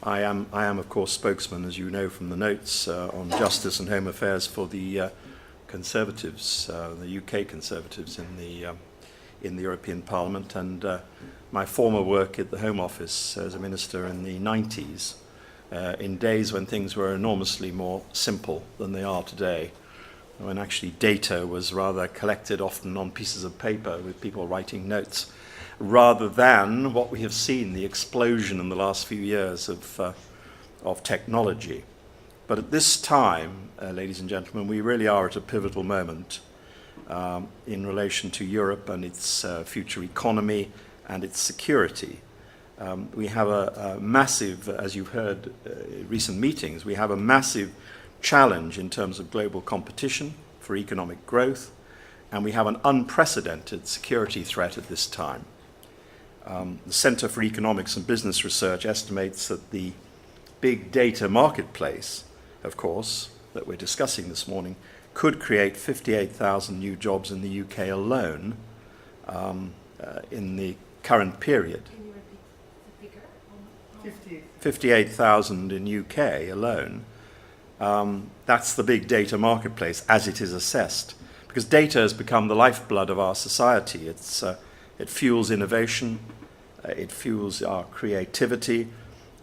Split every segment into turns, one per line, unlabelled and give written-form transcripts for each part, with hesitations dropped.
I am, of course, spokesman, as you know from the notes, on justice and home affairs for the Conservatives, the UK Conservatives in the European Parliament, and my former work at the Home Office as a minister in the 90s, in days when things were enormously more simple than they are today, when actually data was rather collected often on pieces of paper with people writing notes, rather than what we have seen, the explosion in the last few years of technology. But at this time, ladies and gentlemen, we really are at a pivotal moment in relation to Europe and its future economy and its security. We have a massive, as you've heard in recent meetings, we have a massive challenge in terms of global competition for economic growth, and we have an unprecedented security threat at this time. The Center for Economics and Business Research estimates that the big data marketplace, of course, that we're discussing this morning, could create 58,000 new jobs in the UK alone in the current period.
Can you repeat the figure?
58,000 in UK alone. That's the big data marketplace as it is assessed, because data has become the lifeblood of our society. It fuels innovation, it fuels our creativity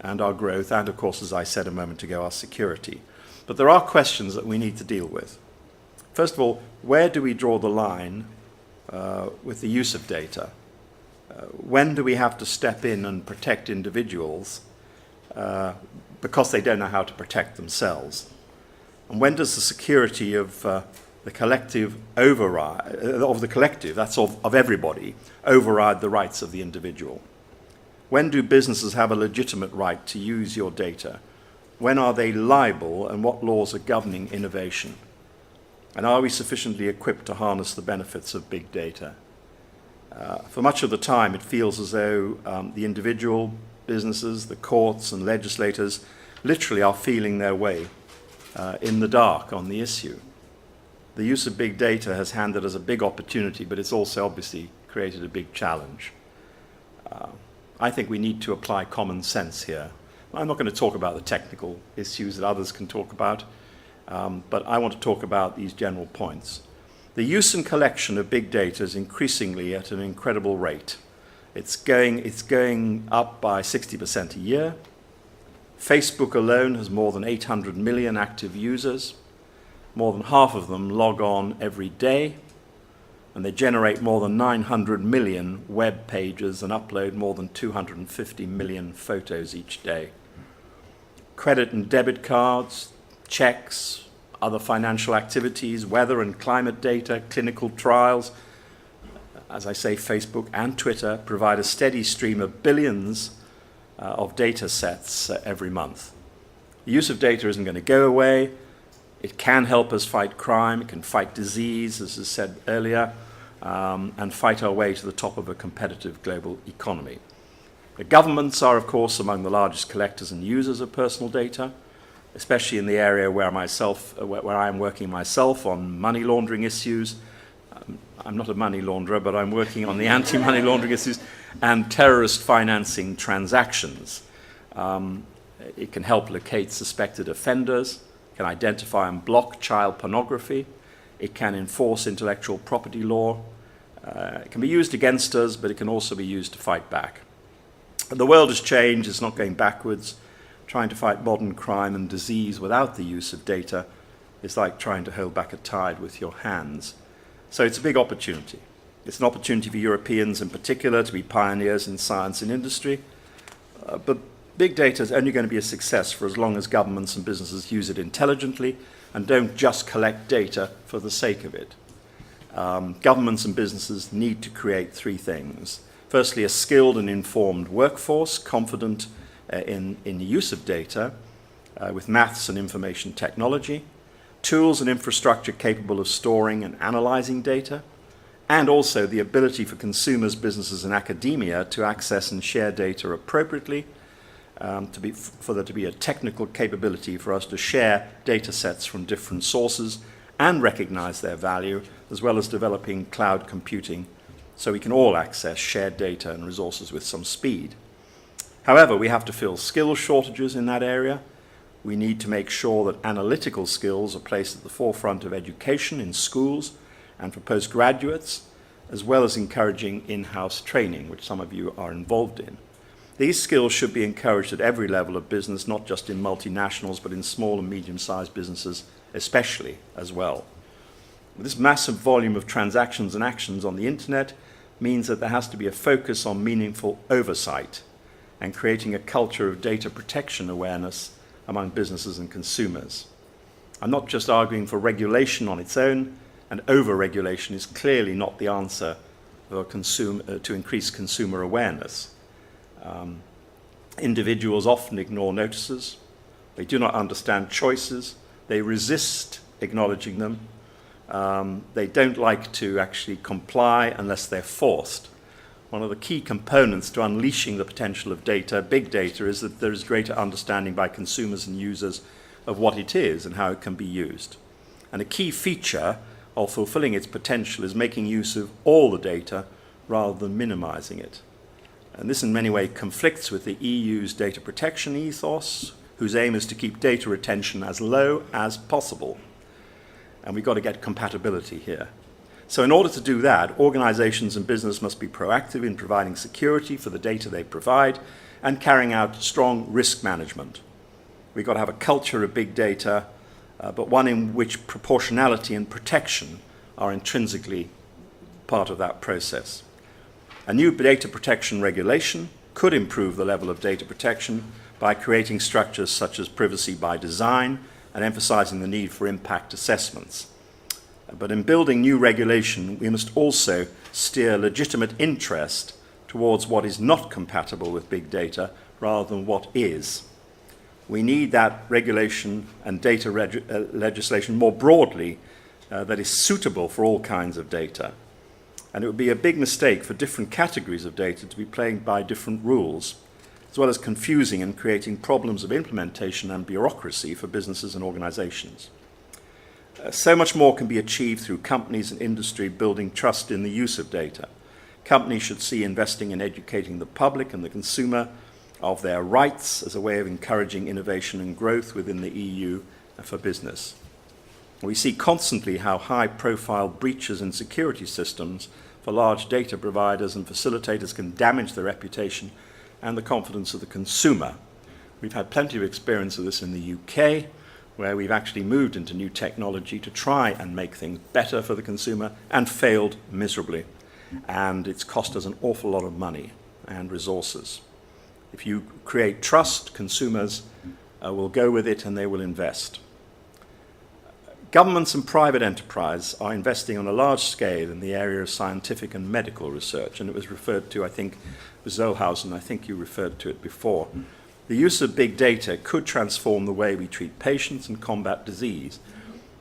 and our growth, and of course, as I said a moment ago, our security. But there are questions that we need to deal with. First of all, where do we draw the line with the use of data? When do we have to step in and protect individuals because they don't know how to protect themselves? And when does the security of the collective override, of the collective, that's of everybody, override the rights of the individual? When do businesses have a legitimate right to use your data? When are they liable, and what laws are governing innovation? And are we sufficiently equipped to harness the benefits of big data? For much of the time, it feels as though the individual, businesses, the courts and legislators literally are feeling their way in the dark on the issue. The use of big data has handed us a big opportunity, but it's also obviously created a big challenge. I think we need to apply common sense here. I'm not going to talk about the technical issues that others can talk about, but I want to talk about these general points. The use and collection of big data is increasingly at an incredible rate. It's going up by 60% a year. Facebook alone has more than 800 million active users. More than half of them log on every day, and they generate more than 900 million web pages and upload more than 250 million photos each day. Credit and debit cards, checks, other financial activities, weather and climate data, clinical trials. As I say, Facebook and Twitter provide a steady stream of billions of data sets every month. The use of data isn't going to go away. It can help us fight crime, it can fight disease, as I said earlier, and fight our way to the top of a competitive global economy. The governments are, of course, among the largest collectors and users of personal data, especially in the area where I am working myself on money laundering issues. I'm not a money launderer, but I'm working on the anti-money laundering issues and terrorist financing transactions. It can help locate suspected offenders, can identify and block child pornography, it can enforce intellectual property law, it can be used against us, but it can also be used to fight back. The world has changed, it's not going backwards. Trying to fight modern crime and disease without the use of data is like trying to hold back a tide with your hands. So it's a big opportunity. It's an opportunity for Europeans in particular to be pioneers in science and industry, but big data is only going to be a success for as long as governments and businesses use it intelligently and don't just collect data for the sake of it. Governments and businesses need to create three things. Firstly, a skilled and informed workforce, confident in the use of data with maths and information technology, tools and infrastructure capable of storing and analyzing data, and also the ability for consumers, businesses, and academia to access and share data appropriately, for there to be a technical capability for us to share data sets from different sources and recognize their value, as well as developing cloud computing so we can all access shared data and resources with some speed. However, we have to fill skill shortages in that area. We need to make sure that analytical skills are placed at the forefront of education in schools and for postgraduates, as well as encouraging in-house training, which some of you are involved in. These skills should be encouraged at every level of business, not just in multinationals, but in small and medium-sized businesses especially as well. This massive volume of transactions and actions on the internet means that there has to be a focus on meaningful oversight and creating a culture of data protection awareness among businesses and consumers. I'm not just arguing for regulation on its own, and over-regulation is clearly not the answer to increase consumer awareness. Individuals often ignore notices, they do not understand choices, they resist acknowledging them, they don't like to actually comply unless they're forced. One of the key components to unleashing the potential of data, big data, is that there is greater understanding by consumers and users of what it is and how it can be used. And a key feature of fulfilling its potential is making use of all the data rather than minimizing it. And this in many ways conflicts with the EU's data protection ethos, whose aim is to keep data retention as low as possible. And we've got to get compatibility here. So in order to do that, organizations and business must be proactive in providing security for the data they provide and carrying out strong risk management. We've got to have a culture of big data, but one in which proportionality and protection are intrinsically part of that process. A new data protection regulation could improve the level of data protection by creating structures such as privacy by design and emphasizing the need for impact assessments. But in building new regulation, we must also steer legitimate interest towards what is not compatible with big data rather than what is. We need that regulation and data legislation more broadly that is suitable for all kinds of data. And it would be a big mistake for different categories of data to be playing by different rules, as well as confusing and creating problems of implementation and bureaucracy for businesses and organizations. So much more can be achieved through companies and industry building trust in the use of data. Companies should see investing in educating the public and the consumer of their rights as a way of encouraging innovation and growth within the EU for business. We see constantly how high-profile breaches in security systems for large data providers and facilitators can damage the reputation and the confidence of the consumer. We've had plenty of experience of this in the UK, where we've actually moved into new technology to try and make things better for the consumer and failed miserably. And it's cost us an awful lot of money and resources. If you create trust, consumers will go with it and they will invest. Governments and private enterprise are investing on a large scale in the area of scientific and medical research, and it was referred to, I think, with Zollhausen, I think you referred to it before. The use of big data could transform the way we treat patients and combat disease.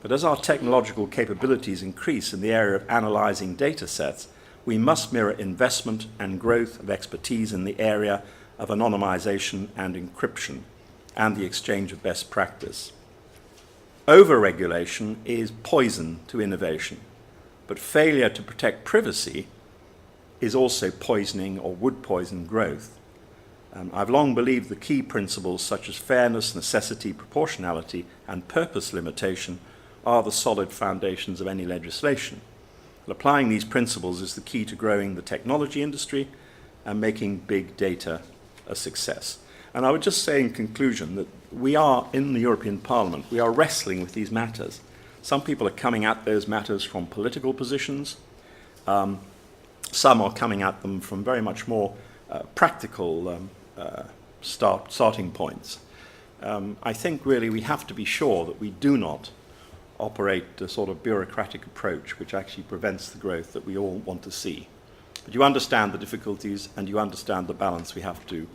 But as our technological capabilities increase in the area of analyzing data sets, we must mirror investment and growth of expertise in the area of anonymization and encryption and the exchange of best practice. Over-regulation is poison to innovation, but failure to protect privacy is also poisoning or would poison growth. I've long believed the key principles such as fairness, necessity, proportionality, and purpose limitation are the solid foundations of any legislation. But applying these principles is the key to growing the technology industry and making big data a success. And I would just say in conclusion that we are, in the European Parliament, we are wrestling with these matters. Some people are coming at those matters from political positions. Some are coming at them from very much more practical starting points. I think really we have to be sure that we do not operate a sort of bureaucratic approach which actually prevents the growth that we all want to see. But you understand the difficulties and you understand the balance we have to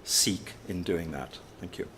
seek in doing that. Thank you.